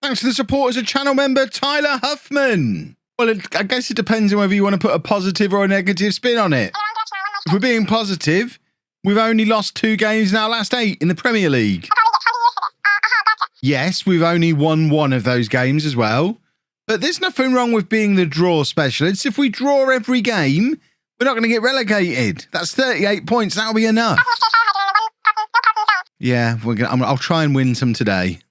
Thanks to the support as a channel member, Tyler Huffman. Well, I guess it depends on whether you want to put a positive or a negative spin on it. If we're being positive, we've only lost 2 games in our last 8 in the Premier League. Yes, we've only won 1 of those games as well. But there's nothing wrong with being the draw specialist. If we draw every game, we're not going to get relegated. That's 38 points. That'll be enough. Yeah, I'll try and win some today.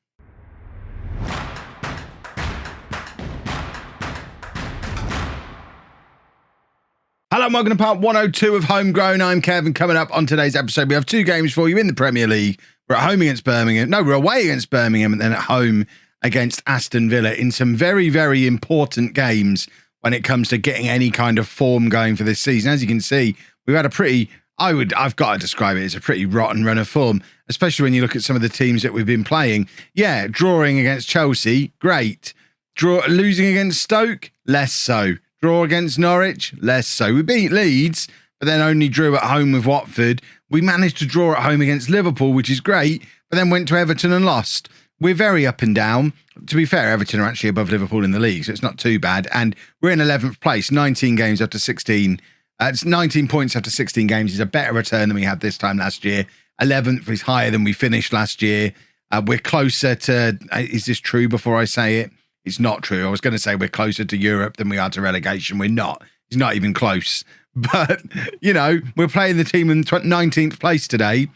Hello and welcome to part 102 of Homegrown. I'm Kevin. Coming up on today's episode, we have 2 games for you in the Premier League. We're at home against Birmingham. No, we're away against Birmingham and then at home against Aston Villa in some very, very important games when it comes to getting any kind of form going for this season. As you can see, we've had a pretty, I've got to describe it as a pretty rotten run of form, especially when you look at some of the teams that we've been playing. Yeah, drawing against Chelsea, great. Losing against Stoke, less so. Draw against Norwich, less so. We beat Leeds, but then only drew at home with Watford. We managed to draw at home against Liverpool, which is great, but then went to Everton and lost. We're very up and down. To be fair, Everton are actually above Liverpool in the league, so it's not too bad. And we're in 11th place, 19 games after 16. It's 19 points after 16 games is a better return than we had this time last year. 11th is higher than we finished last year. We're closer to, is this true before I say it? It's not true. I was going to say we're closer to Europe than we are to relegation. We're not. It's not even close. But, you know, we're playing the team in 19th place today.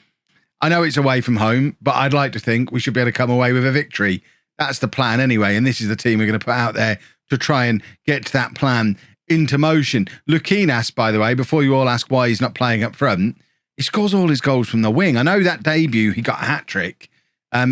I know it's away from home, but I'd like to think we should be able to come away with a victory. That's the plan anyway. And this is the team we're going to put out there to try and get that plan into motion. Lukinas, by the way, before you all ask why he's not playing up front, he scores all his goals from the wing. I know that debut, he got a hat-trick.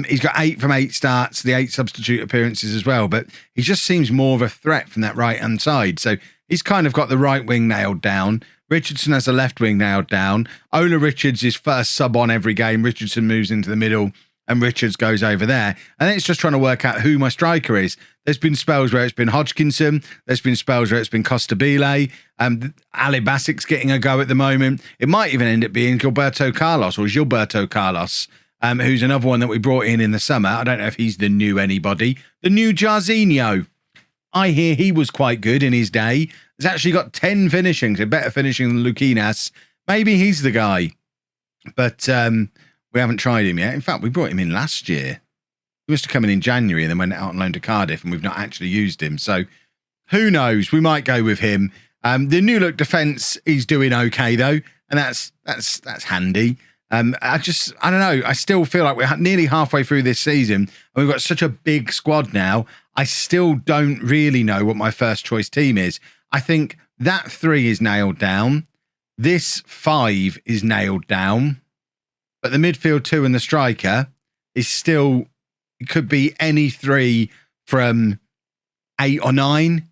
He's got 8 from 8 starts, the 8 substitute appearances as well, but he just seems more of a threat from that right-hand side. So he's kind of got the right wing nailed down. Richardson has the left wing nailed down. Ola Richards is first sub on every game. Richardson moves into the middle and Richards goes over there. And then it's just trying to work out who my striker is. There's been spells where it's been Hodgkinson. There's been spells where it's been Costabile. Ali Basic's getting a go at the moment. It might even end up being Gilberto Carlos. Who's another one that we brought in the summer. I don't know if he's the new anybody. The new Jarzinho. I hear he was quite good in his day. He's actually got 10 finishings, a better finishing than Lukinas. Maybe he's the guy. But we haven't tried him yet. In fact, we brought him in last year. He must have come in January and then went out on loan to Cardiff and we've not actually used him. So who knows? We might go with him. The new look defence is doing okay though. And that's handy. I don't know. I still feel like we're nearly halfway through this season and we've got such a big squad now. I still don't really know what my first choice team is. I think that 3 is nailed down. This 5 is nailed down. But the midfield 2 and the striker is still, it could be any 3 from 8 or 9.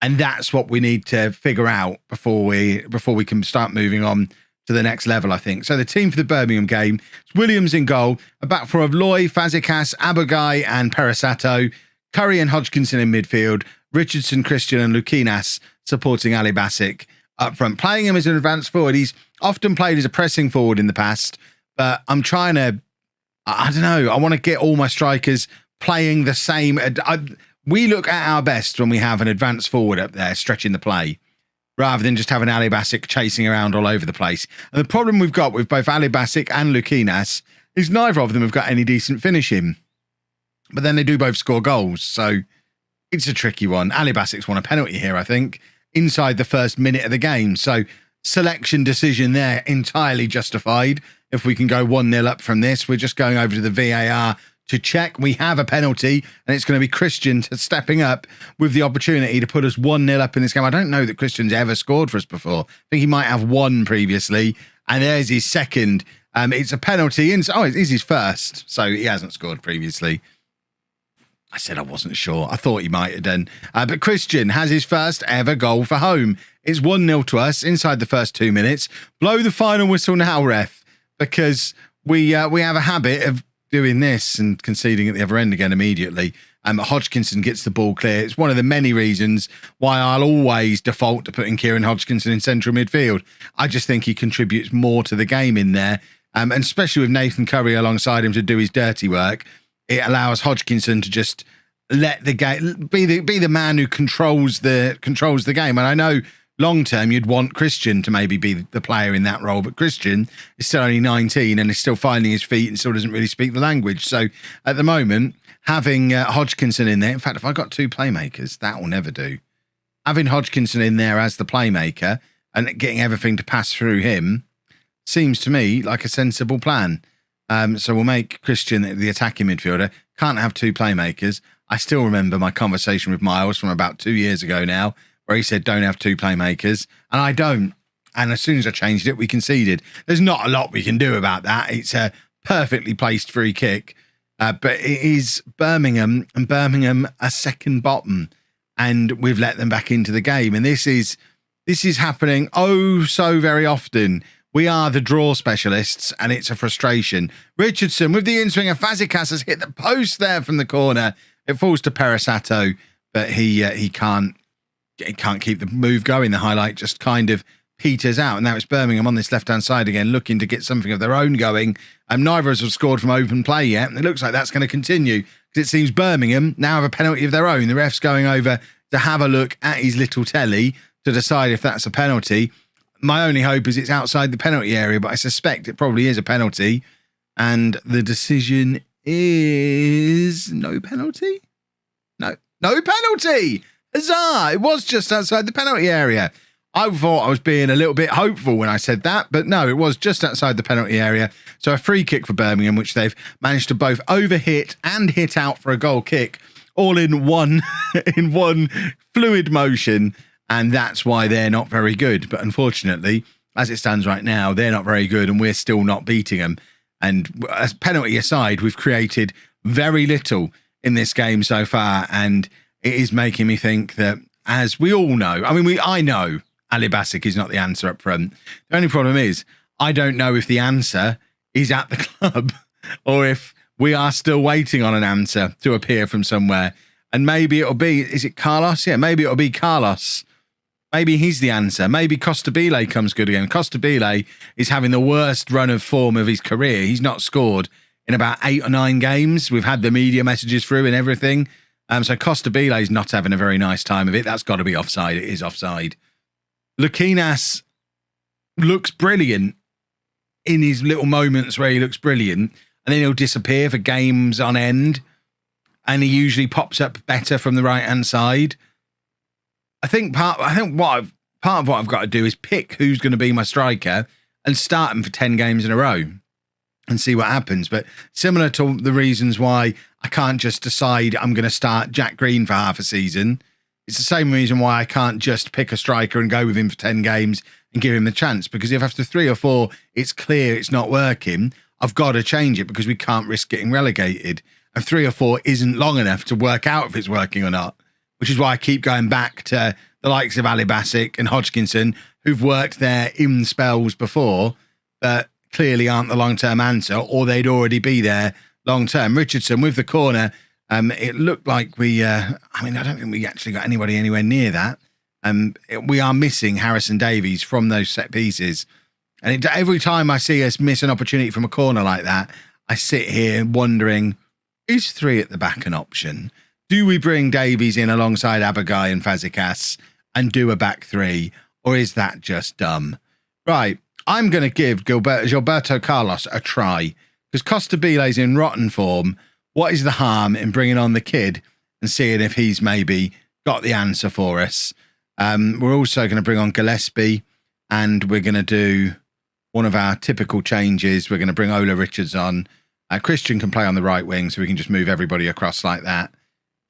And that's what we need to figure out before we can start moving on to the next level, I think. So the team for the Birmingham game, it's Williams in goal, a back four of Loy, Fazekas, Abagai and Perisato, Curry and Hodgkinson in midfield, Richardson, Christian and Lukinas supporting Ali Basic up front. Playing him as an advanced forward. He's often played as a pressing forward in the past, but I'm trying to, I don't know, I want to get all my strikers playing the same. We look at our best when we have an advanced forward up there stretching the play, rather than just having Ali Basic chasing around all over the place. And the problem we've got with both Ali Basic and Lukinas is neither of them have got any decent finishing. But then they do both score goals, so it's a tricky one. Ali Basic's won a penalty here, I think, inside the first minute of the game. So selection decision there, entirely justified. If we can go 1-0 up from this, we're just going over to the VAR to check. We have a penalty, and it's going to be Christian stepping up with the opportunity to put us 1-0 up in this game. I don't know that Christian's ever scored for us before. I think he might have one previously, and there's his second. It's a penalty. It is his first, so he hasn't scored previously. I said I wasn't sure. I thought he might have done. But Christian has his first ever goal for home. It's 1-0 to us inside the first 2 minutes. Blow the final whistle now, ref, because we have a habit of doing this and conceding at the other end again immediately. Hodgkinson gets the ball clear. It's one of the many reasons why I'll always default to putting Kieran Hodgkinson in central midfield. I just think he contributes more to the game in there. And especially with Nathan Curry alongside him to do his dirty work, it allows Hodgkinson to just let the game be the man who controls the game. And I know long term you'd want Christian to maybe be the player in that role, but Christian is still only 19 and is still finding his feet and still doesn't really speak the language. So at the moment, having Hodgkinson in there, in fact, if I got 2 playmakers, that will never do. Having Hodgkinson in there as the playmaker and getting everything to pass through him seems to me like a sensible plan. So we'll make Christian the attacking midfielder. Can't have 2 playmakers. I still remember my conversation with Miles from about 2 years ago now, where he said, don't have 2 playmakers. And I don't. And as soon as I changed it, we conceded. There's not a lot we can do about that. It's a perfectly placed free kick. But it is Birmingham, and Birmingham a second bottom. And we've let them back into the game. And this is happening oh so very often. We are the draw specialists, and it's a frustration. Richardson with the in-swinger. Fazekas has hit the post there from the corner. It falls to Perisato, but he can't keep the move going. The highlight just kind of peters out. And now it's Birmingham on this left-hand side again, looking to get something of their own going. Neither of us have scored from open play yet. And it looks like that's going to continue because it seems Birmingham now have a penalty of their own. The ref's going over to have a look at his little telly to decide if that's a penalty. My only hope is it's outside the penalty area, but I suspect it probably is a penalty. And the decision is no penalty? No penalty! Huzzah! It was just outside the penalty area. I thought I was being a little bit hopeful when I said that, but no, it was just outside the penalty area. So a free kick for Birmingham, which they've managed to both overhit and hit out for a goal kick, all in one fluid motion. And that's why they're not very good. But unfortunately, as it stands right now, they're not very good and we're still not beating them. And as penalty aside, we've created very little in this game so far. And it is making me think that, as we all know, I know Ali Basic is not the answer up front. The only problem is, I don't know if the answer is at the club or if we are still waiting on an answer to appear from somewhere. And maybe it'll be, is it Carlos? Yeah, maybe it'll be Carlos. Maybe he's the answer. Maybe Costabile comes good again. Costabile is having the worst run of form of his career. He's not scored in about 8 or 9 games. We've had the media messages through and everything. So Costabile is not having a very nice time of it. That's got to be offside. It is offside. Lukinas looks brilliant in his little moments where he looks brilliant, and then he'll disappear for games on end, and he usually pops up better from the right-hand side. I think part of what I've got to do is pick who's going to be my striker and start him for 10 games in a row and see what happens. But similar to the reasons why I can't just decide I'm going to start Jack Green for half a season, it's the same reason why I can't just pick a striker and go with him for 10 games and give him the chance. Because if after 3 or 4 it's clear it's not working, I've got to change it because we can't risk getting relegated. And 3 or 4 isn't long enough to work out if it's working or not. Which is why I keep going back to the likes of Ali Basic and Hodgkinson, who've worked there in spells before, but clearly aren't the long-term answer, or they'd already be there long-term. Richardson with the corner, it looked like I don't think we actually got anybody anywhere near that. We are missing Harrison Davies from those set pieces. And every time I see us miss an opportunity from a corner like that, I sit here wondering, is 3 at the back an option? Do we bring Davies in alongside Abagai and Fazekas and do a back 3? Or is that just dumb? Right, I'm going to give Gilberto Carlos a try because Costabile's in rotten form. What is the harm in bringing on the kid and seeing if he's maybe got the answer for us? We're also going to bring on Gillespie, and we're going to do one of our typical changes. We're going to bring Ola Richards on. Christian can play on the right wing, so we can just move everybody across like that.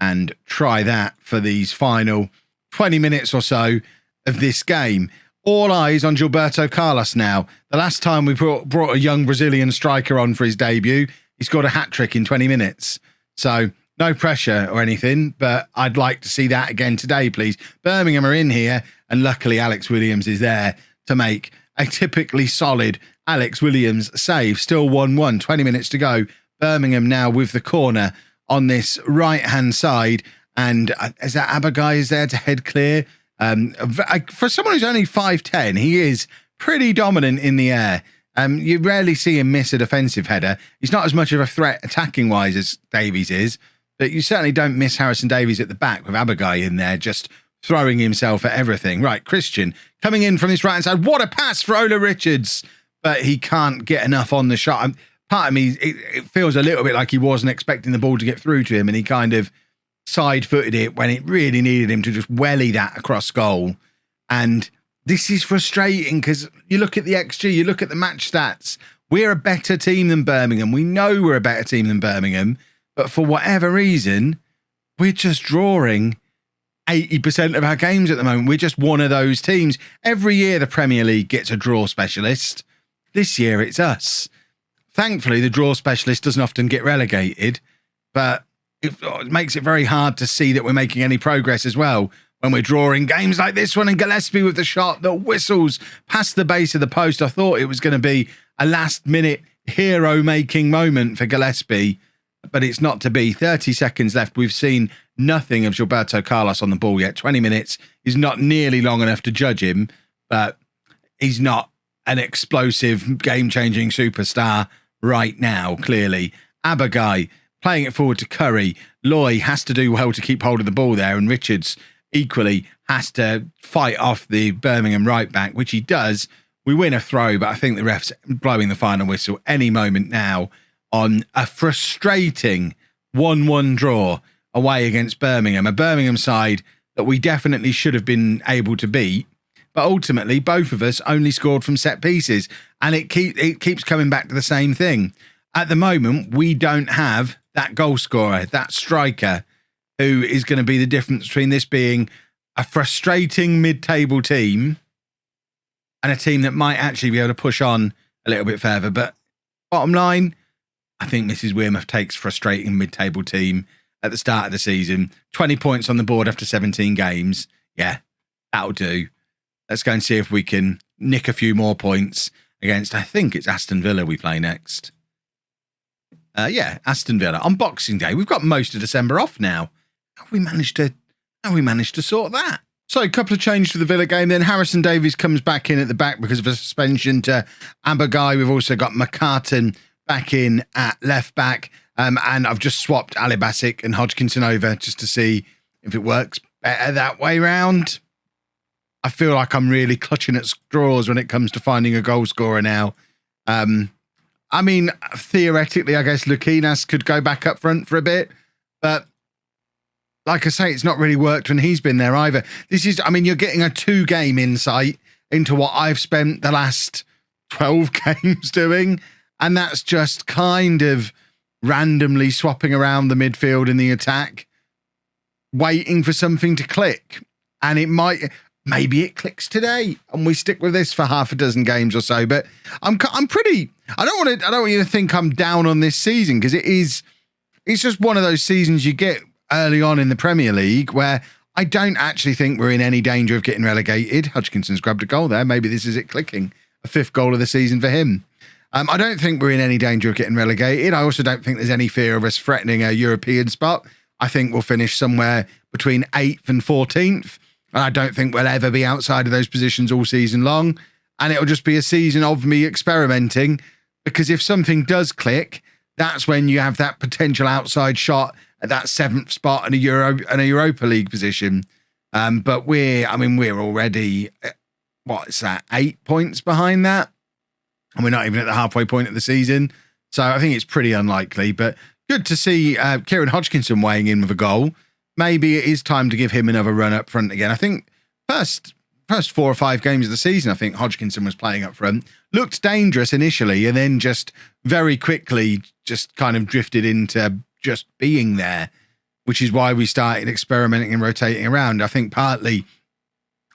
And try that for these final 20 minutes or so of this game. All eyes on Gilberto Carlos now. The last time we brought a young Brazilian striker on for his debut, he scored a hat-trick in 20 minutes. So no pressure or anything, but I'd like to see that again today, please. Birmingham are in here, and luckily Alex Williams is there to make a typically solid Alex Williams save. Still 1-1, 20 minutes to go. Birmingham now with the corner on this right-hand side, and is that Abagai is there to head clear? For someone who's only 5'10", he is pretty dominant in the air. You rarely see him miss a defensive header. He's not as much of a threat attacking-wise as Davies is, but you certainly don't miss Harrison Davies at the back with Abagai in there, just throwing himself at everything. Right, Christian coming in from his right-hand side. What a pass for Ola Richards, but he can't get enough on the shot. Part of me, it feels a little bit like he wasn't expecting the ball to get through to him, and he kind of side-footed it when it really needed him to just welly that across goal. And this is frustrating because you look at the XG, you look at the match stats. We're a better team than Birmingham. We know we're a better team than Birmingham, but for whatever reason, we're just drawing 80% of our games at the moment. We're just one of those teams. Every year the Premier League gets a draw specialist. This year it's us. Thankfully, the draw specialist doesn't often get relegated, but it makes it very hard to see that we're making any progress as well when we're drawing games like this one. And Gillespie with the shot that whistles past the base of the post. I thought it was going to be a last-minute hero-making moment for Gillespie, but it's not to be. 30 seconds left. We've seen nothing of Gilberto Carlos on the ball yet. 20 minutes is not nearly long enough to judge him, but he's not an explosive, game-changing superstar right now, clearly. Abagai playing it forward to Curry. Loy has to do well to keep hold of the ball there, and Richards equally has to fight off the Birmingham right back, which he does. We win a throw, but I think the ref's blowing the final whistle any moment now on a frustrating 1-1 draw away against Birmingham, a Birmingham side that we definitely should have been able to beat. But ultimately, both of us only scored from set pieces, and it keeps coming back to the same thing. At the moment, we don't have that goal scorer, that striker, who is going to be the difference between this being a frustrating mid-table team and a team that might actually be able to push on a little bit further. But bottom line, I think Mrs Wearmouth takes frustrating mid-table team at the start of the season. 20 points on the board after 17 games. Yeah, that'll do. Let's go and see if we can nick a few more points against, I think it's Aston Villa we play next. Yeah, Aston Villa on Boxing Day. We've got most of December off now. How we managed to sort that? So a couple of changes for the Villa game. Then Harrison Davies comes back in at the back because of a suspension to Abagai. We've also got McCartan back in at left back. And I've just swapped Alibasic and Hodgkinson over just to see if it works better that way round. I feel like I'm really clutching at straws when it comes to finding a goal scorer now. I mean, theoretically, I guess Lukinas could go back up front for a bit, but like I say, it's not really worked when he's been there either. You're getting a 2-game insight into what I've spent the last 12 games doing, and that's just kind of randomly swapping around the midfield and the attack, waiting for something to click. And maybe it clicks today and we stick with this for half a dozen games or so. But I don't want you to think I'm down on this season, because it's just one of those seasons you get early on in the Premier League where I don't actually think we're in any danger of getting relegated. Hodgkinson's grabbed a goal there. Maybe this is it clicking. A 5th goal of the season for him. I don't think we're in any danger of getting relegated. I also don't think there's any fear of us threatening a European spot. I think we'll finish somewhere between 8th and 14th. And I don't think we'll ever be outside of those positions all season long. And it'll just be a season of me experimenting, because if something does click, that's when you have that potential outside shot at that 7th spot in a Europa League position. But we're already, 8 points behind that? And we're not even at the halfway point of the season. So I think it's pretty unlikely, but good to see Kieran Hodgkinson weighing in with a goal. Maybe it is time to give him another run up front again. I think first 4 or 5 games of the season, I think Hodgkinson was playing up front. Looked dangerous initially, and then just very quickly just kind of drifted into just being there, which is why we started experimenting and rotating around. I think partly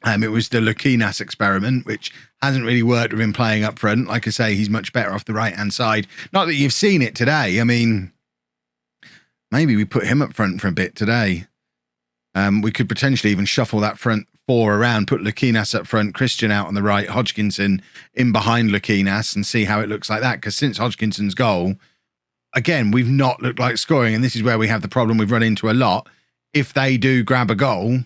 it was the Lukinas experiment, which hasn't really worked with him playing up front. Like I say, he's much better off the right-hand side. Not that you've seen it today. I mean, maybe we put him up front for a bit today. We could potentially even shuffle that front 4 around, put Lukinas up front, Christian out on the right, Hodgkinson in behind Lukinas, and see how it looks like that. Because since Hodgkinson's goal, again, we've not looked like scoring, and this is where we have the problem we've run into a lot. If they do grab a goal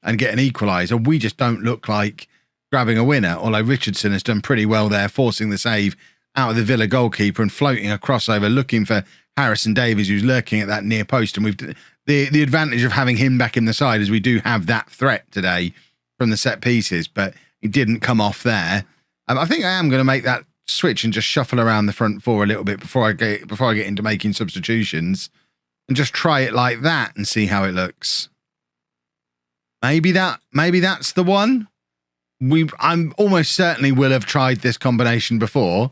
and get an equaliser, we just don't look like grabbing a winner, although Richardson has done pretty well there, forcing the save out of the Villa goalkeeper and floating a crossover, looking for Harrison Davies, who's lurking at that near post. And we've the advantage of having him back in the side is we do have that threat today from the set pieces, but he didn't come off there. I think I am going to make that switch and just shuffle around the front four a little bit before I get into making substitutions, and just try it like that and see how it looks. Maybe that's the one. I'm almost certainly will have tried this combination before,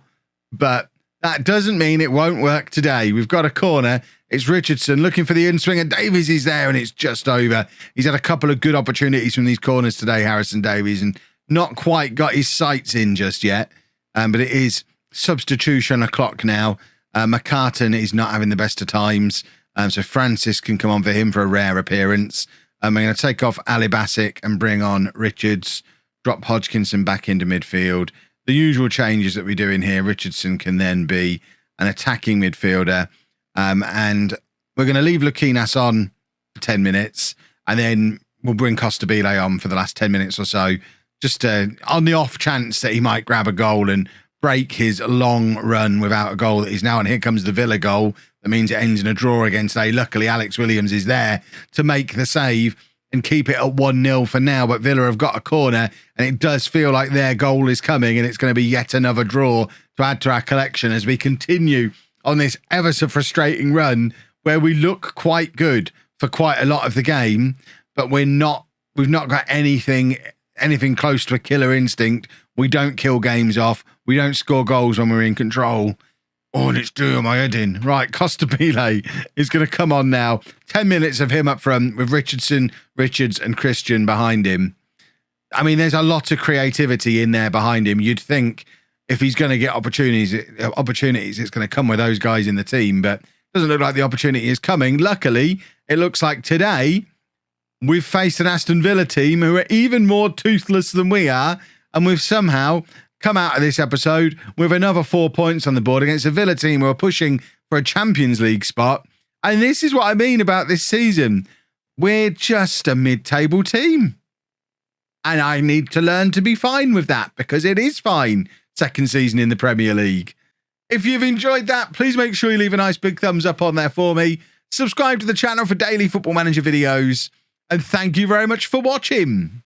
but that doesn't mean it won't work today. We've got a corner. It's Richardson looking for the in-swinger. Davies is there, and it's just over. He's had a couple of good opportunities from these corners today, Harrison Davies, and not quite got his sights in just yet. But it is substitution o'clock now. McCartan is not having the best of times. So Francis can come on for him for a rare appearance. I'm going to take off Ali Bassick and bring on Richards. Drop Hodgkinson back into midfield. The usual changes that we do in here. Richardson can then be an attacking midfielder. And we're going to leave Luquinas on for 10 minutes. And then we'll bring Costabile on for the last 10 minutes or so. Just on the off chance that he might grab a goal and break his long run without a goal that he's now on. Here comes the Villa goal. That means it ends in a draw again today. Luckily, Alex Williams is there to make the save and keep it at 1-0 for now. But Villa have got a corner, and it does feel like their goal is coming, and it's going to be yet another draw to add to our collection as we continue on this ever so frustrating run where we look quite good for quite a lot of the game, but we've not got anything close to a killer instinct. We don't kill games off. We don't score goals when we're in control. Oh, and it's doing my head in. Right, Costabile is going to come on now. 10 minutes of him up front with Richardson, Richards and Christian behind him. I mean, there's a lot of creativity in there behind him. You'd think if he's going to get opportunities, it's going to come with those guys in the team, but it doesn't look like the opportunity is coming. Luckily, it looks like today we've faced an Aston Villa team who are even more toothless than we are, and we've somehow come out of this episode with another 4 points on the board against a Villa team who are pushing for a Champions League spot. And this is what I mean about this season. We're just a mid-table team. And I need to learn to be fine with that, because it is fine. Second season in the Premier League. If you've enjoyed that, please make sure you leave a nice big thumbs up on there for me. Subscribe to the channel for daily Football Manager videos. And thank you very much for watching.